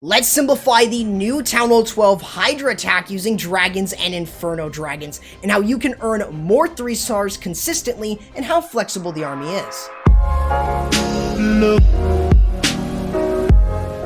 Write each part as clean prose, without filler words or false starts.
Let's simplify the new CWL 12 Hydra attack using dragons and Inferno dragons, and how you can earn more 3 stars consistently, and how flexible the army is.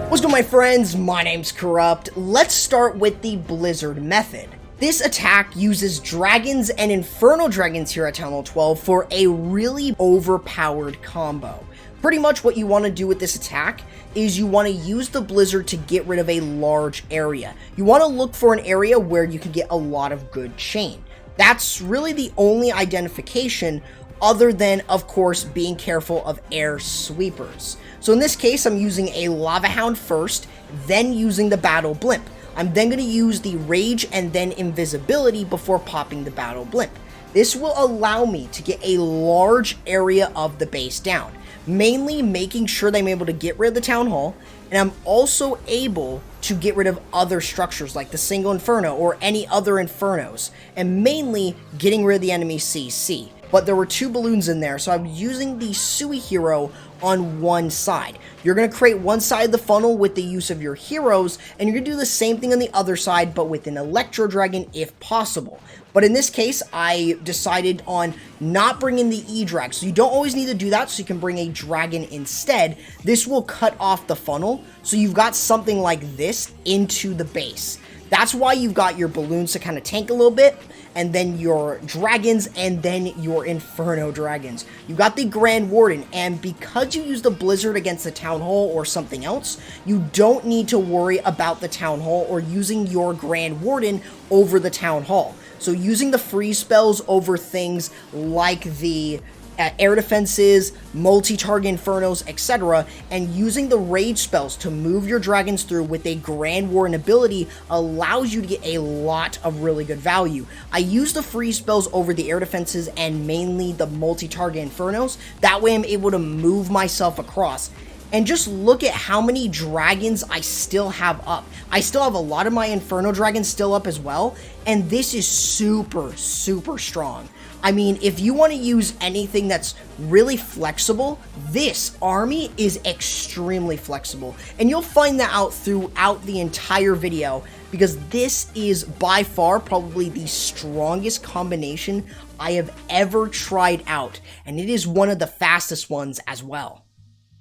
What's good, my friends? My name's Corrupt. Let's start with the Blizzard method. This attack uses dragons and Inferno dragons here at CWL 12 for a really overpowered combo. Pretty much what you want to do with this attack is you want to use the Blizzard to get rid of a large area. You want to look for an area where you can get a lot of good chain. That's really the only identification, other than, of course, being careful of air sweepers. So in this case, I'm using a Lava Hound first, then using the Battle Blimp. I'm then going to use the Rage and then Invisibility before popping the Battle Blimp. This will allow me to get a large area of the base down, mainly making sure that I'm able to get rid of the Town Hall, and I'm also able to get rid of other structures like the single Inferno or any other Infernos, and mainly getting rid of the enemy CC. But there were 2 balloons in there, so I'm using the Sui hero on one side. You're going to create one side of the funnel with the use of your heroes, and you're going to do the same thing on the other side, but with an Electro Dragon if possible. But in this case, I decided on not bringing the E-Drag, so you don't always need to do that, so you can bring a Dragon instead. This will cut off the funnel, so you've got something like this into the base. That's why you've got your balloons to kind of tank a little bit, and then your dragons, and then your Inferno dragons. You've got the Grand Warden, and because you use the Blizzard against the Town Hall or something else, you don't need to worry about the Town Hall or using your Grand Warden over the Town Hall. So using the freeze spells over things like the air defenses, multi-target Infernos, etc., and using the rage spells to move your dragons through with a Grand Warden ability allows you to get a lot of really good value. I use the freeze spells over the air defenses and mainly the multi-target Infernos. That way I'm able to move myself across. And just look at how many dragons I still have up. I still have a lot of my Inferno dragons still up as well, and this is super, super strong. I mean, if you want to use anything that's really flexible, this army is extremely flexible. And you'll find that out throughout the entire video, because this is by far probably the strongest combination I have ever tried out, and it is one of the fastest ones as well.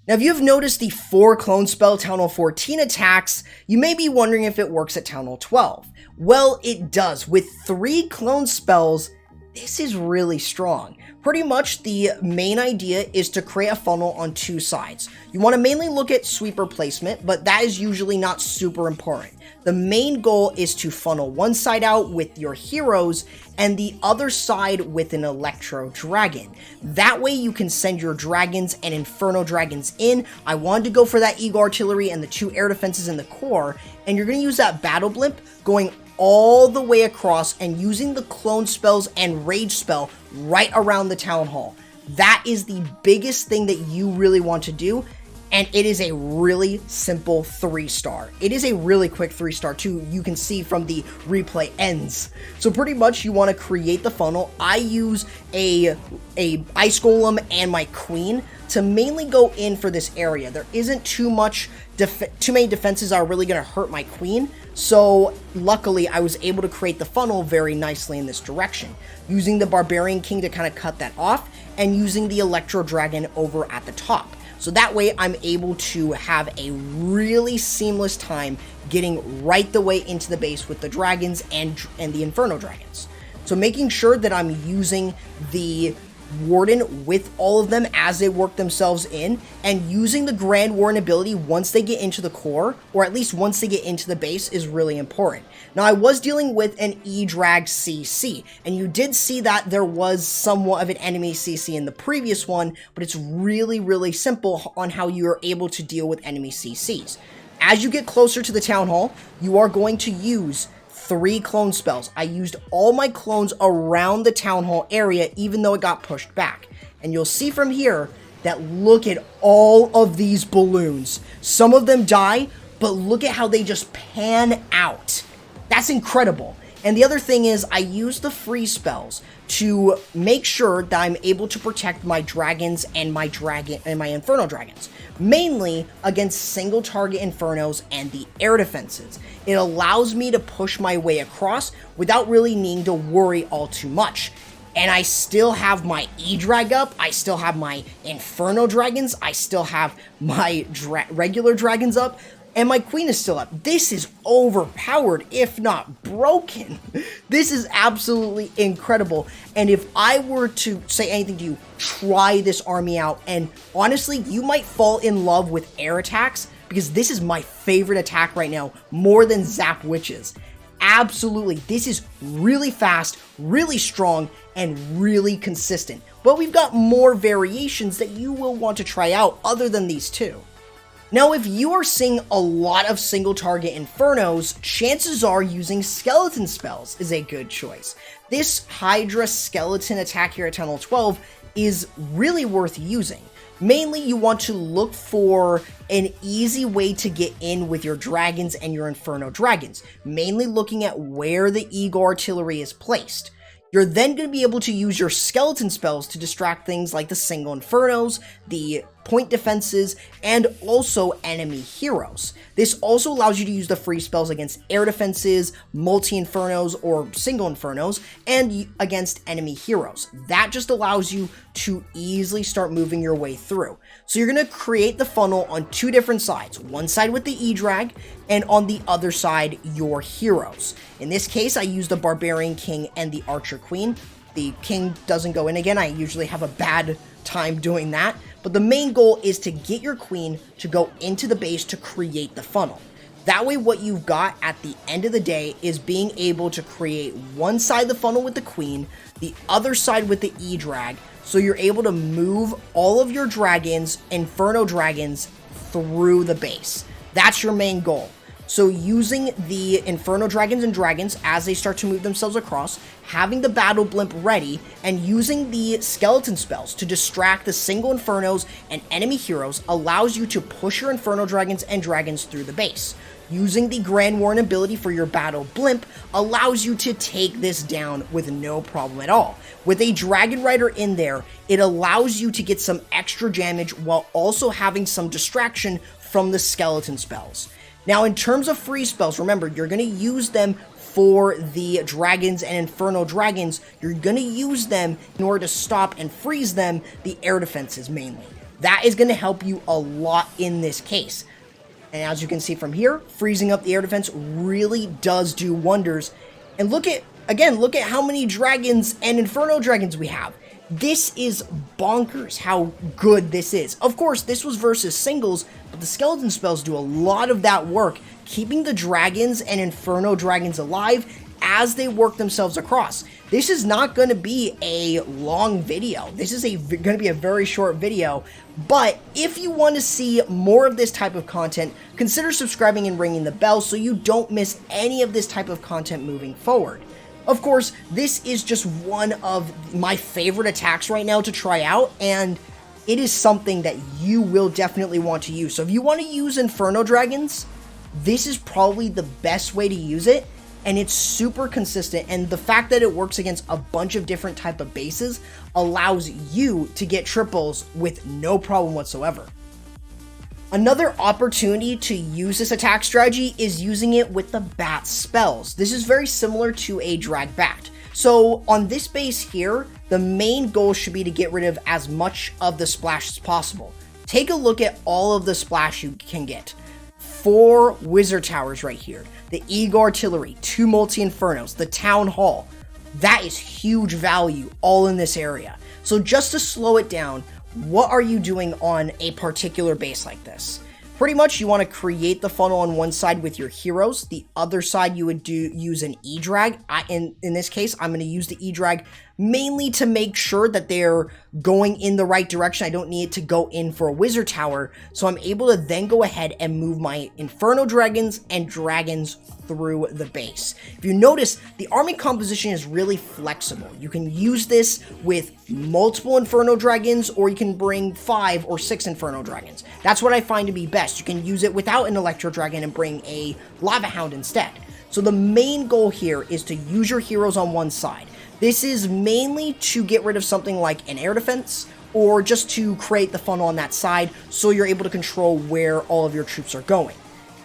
Now, if you've noticed the 4 clone spell CWL 14 attacks, you may be wondering if it works at CWL 12. Well, it does. With 3 clone spells, this is really strong. Pretty much the main idea is to create a funnel on 2 sides. You want to mainly look at sweeper placement, but that is usually not super important. The main goal is to funnel one side out with your heroes and the other side with an Electro Dragon. That way you can send your dragons and Inferno dragons in. I wanted to go for that Eagle Artillery and the 2 air defenses in the core, and you're going to use that Battle Blimp going all the way across and using the clone spells and rage spell right around the Town Hall. That is the biggest thing that you really want to do, and it is a really simple 3-star. It is a really quick 3-star too, you can see from the replay ends. So pretty much you want to create the funnel. I use a Ice Golem and my Queen to mainly go in for this area. There isn't too many defenses that are really going to hurt my Queen, so luckily I was able to create the funnel very nicely in this direction, using the Barbarian King to kind of cut that off, and using the Electro Dragon over at the top. So that way I'm able to have a really seamless time getting right the way into the base with the dragons and the Inferno dragons. So making sure that I'm using the Warden with all of them as they work themselves in, and using the Grand Warden ability once they get into the core, or at least once they get into the base, is really important. Now, I was dealing with an E-Drag CC, and you did see that there was somewhat of an enemy CC in the previous one, but it's really, really simple on how you are able to deal with enemy CCs. As you get closer to the Town Hall, you are going to use 3 clone spells. I used all my clones around the Town Hall area, even though it got pushed back. And you'll see from here that look at all of these balloons. Some of them die, but look at how they just pan out. That's incredible. And the other thing is I use the freeze spells to make sure that I'm able to protect my dragons and my Inferno dragons. mainly against single target Infernos and the air defenses. It allows me to push my way across without really needing to worry all too much. And I still have my E-Drag up, I still have my Inferno Dragons, I still have my regular dragons up, and my queen is still up. This is overpowered, if not broken. This is absolutely incredible. And if I were to say anything to you, try this army out. And honestly, you might fall in love with air attacks, because this is my favorite attack right now, more than Zap Witches. Absolutely, this is really fast, really strong, and really consistent. But we've got more variations that you will want to try out other than these two. Now, if you are seeing a lot of single target Infernos, chances are using skeleton spells is a good choice. This Hydra skeleton attack here at TH12 is really worth using. Mainly, you want to look for an easy way to get in with your dragons and your Inferno dragons, mainly looking at where the Eagle artillery is placed. You're then going to be able to use your skeleton spells to distract things like the single Infernos, the point defenses, and also enemy heroes. This also allows you to use the free spells against air defenses, multi-Infernos, or single Infernos, and against enemy heroes. That just allows you to easily start moving your way through. So you're going to create the funnel on two different sides, one side with the E-Drag, and on the other side, your heroes. In this case, I use the Barbarian King and the Archer Queen. The King doesn't go in again. I usually have a bad time doing that. But the main goal is to get your queen to go into the base to create the funnel. That way, what you've got at the end of the day is being able to create one side of the funnel with the queen, the other side with the E-Drag, so you're able to move all of your dragons, Inferno dragons, through the base. That's your main goal. So using the Inferno dragons as they start to move themselves across, having the battle blimp ready, and using the skeleton spells to distract the single Infernos and enemy heroes allows you to push your Inferno dragons and dragons through the base. Using the Grand Warren ability for your battle blimp allows you to take this down with no problem at all. With a Dragon Rider in there, it allows you to get some extra damage while also having some distraction from the skeleton spells. Now, in terms of free spells, remember, you're going to use them for the dragons and Inferno dragons. You're going to use them in order to stop and freeze them, the air defenses mainly. That is going to help you a lot in this case. And as you can see from here, freezing up the air defense really does do wonders. And look at how many dragons and Inferno dragons we have. This is bonkers how good this is. Of course, this was versus singles, but the skeleton spells do a lot of that work, keeping the dragons and Inferno dragons alive as they work themselves across. This is not going to be a long video. This is going to be a very short video, but if you want to see more of this type of content, consider subscribing and ringing the bell so you don't miss any of this type of content moving forward. Of course, this is just one of my favorite attacks right now to try out, and it is something that you will definitely want to use. So if you want to use Inferno Dragons, this is probably the best way to use it, and it's super consistent, and the fact that it works against a bunch of different type of bases allows you to get triples with no problem whatsoever. Another opportunity to use this attack strategy is using it with the bat spells. This is very similar to a drag bat. So on this base here, the main goal should be to get rid of as much of the splash as possible. Take a look at all of the splash you can get. 4 wizard towers right here, the Eagle artillery, 2 multi-infernos, the town hall. That is huge value all in this area. So just to slow it down, what are you doing on a particular base like this? Pretty much you want to create the funnel on one side with your heroes. The other side you would use an E-Drag. In this case, I'm going to use the E-Drag mainly to make sure that they're going in the right direction. I don't need it to go in for a wizard tower. So I'm able to then go ahead and move my Inferno dragons and dragons through the base. If you notice, the army composition is really flexible. You can use this with multiple Inferno dragons, or you can bring 5 or 6 Inferno dragons. That's what I find to be best. You can use it without an Electro Dragon and bring a Lava Hound instead. So the main goal here is to use your heroes on one side. This is mainly to get rid of something like an air defense or just to create the funnel on that side so you're able to control where all of your troops are going.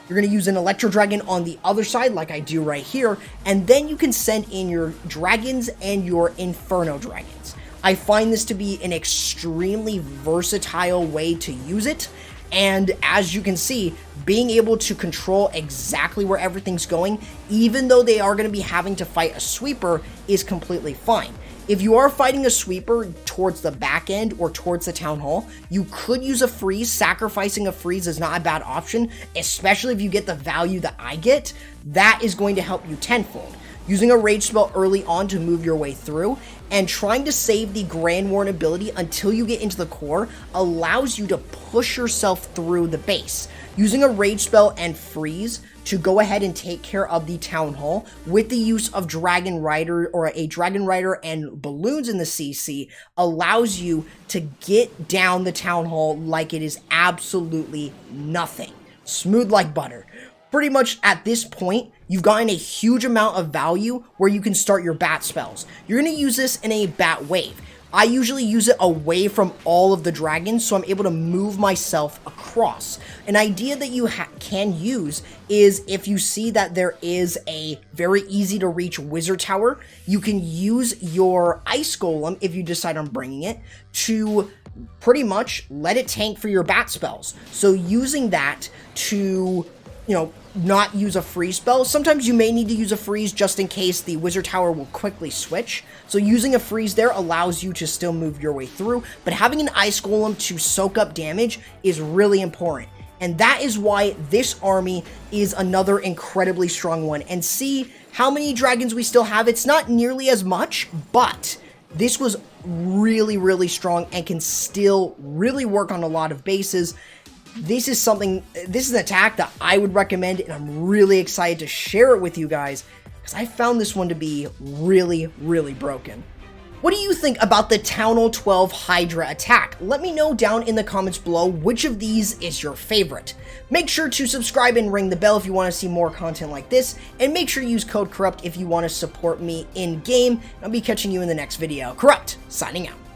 You're going to use an Electro Dragon on the other side like I do right here, and then you can send in your dragons and your Inferno dragons. I find this to be an extremely versatile way to use it, and as you can see, being able to control exactly where everything's going, even though they are going to be having to fight a sweeper, is completely fine. If you are fighting a sweeper towards the back end or towards the town hall, you could use a freeze. Sacrificing a freeze is not a bad option, especially if you get the value that I get. That is going to help you tenfold. Using a rage spell early on to move your way through, and trying to save the Grand Warden ability until you get into the core allows you to push yourself through the base. Using a rage spell and freeze to go ahead and take care of the town hall with the use of Dragon Rider or a Dragon Rider and balloons in the CC allows you to get down the town hall like it is absolutely nothing. Smooth like butter. Pretty much at this point, you've gotten a huge amount of value where you can start your bat spells. You're going to use this in a bat wave. I usually use it away from all of the dragons, so I'm able to move myself across. An idea that you can use is if you see that there is a very easy to reach wizard tower, you can use your ice golem, if you decide on bringing it, to pretty much let it tank for your bat spells. So using that to, not use a freeze spell. Sometimes you may need to use a freeze just in case the wizard tower will quickly switch. So using a freeze there allows you to still move your way through, but having an ice golem to soak up damage is really important. And that is why this army is another incredibly strong one. And see how many dragons we still have. It's not nearly as much, but this was really, really strong and can still really work on a lot of bases. This is an attack that I would recommend, and I'm really excited to share it with you guys because I found this one to be really, really broken. What do you think about the Town Hall 12 Hydra attack? Let me know down in the comments below which of these is your favorite. Make sure to subscribe and ring the bell if you want to see more content like this, and make sure to use code CORRUPT if you want to support me in game. I'll be catching you in the next video. Corrupt, signing out.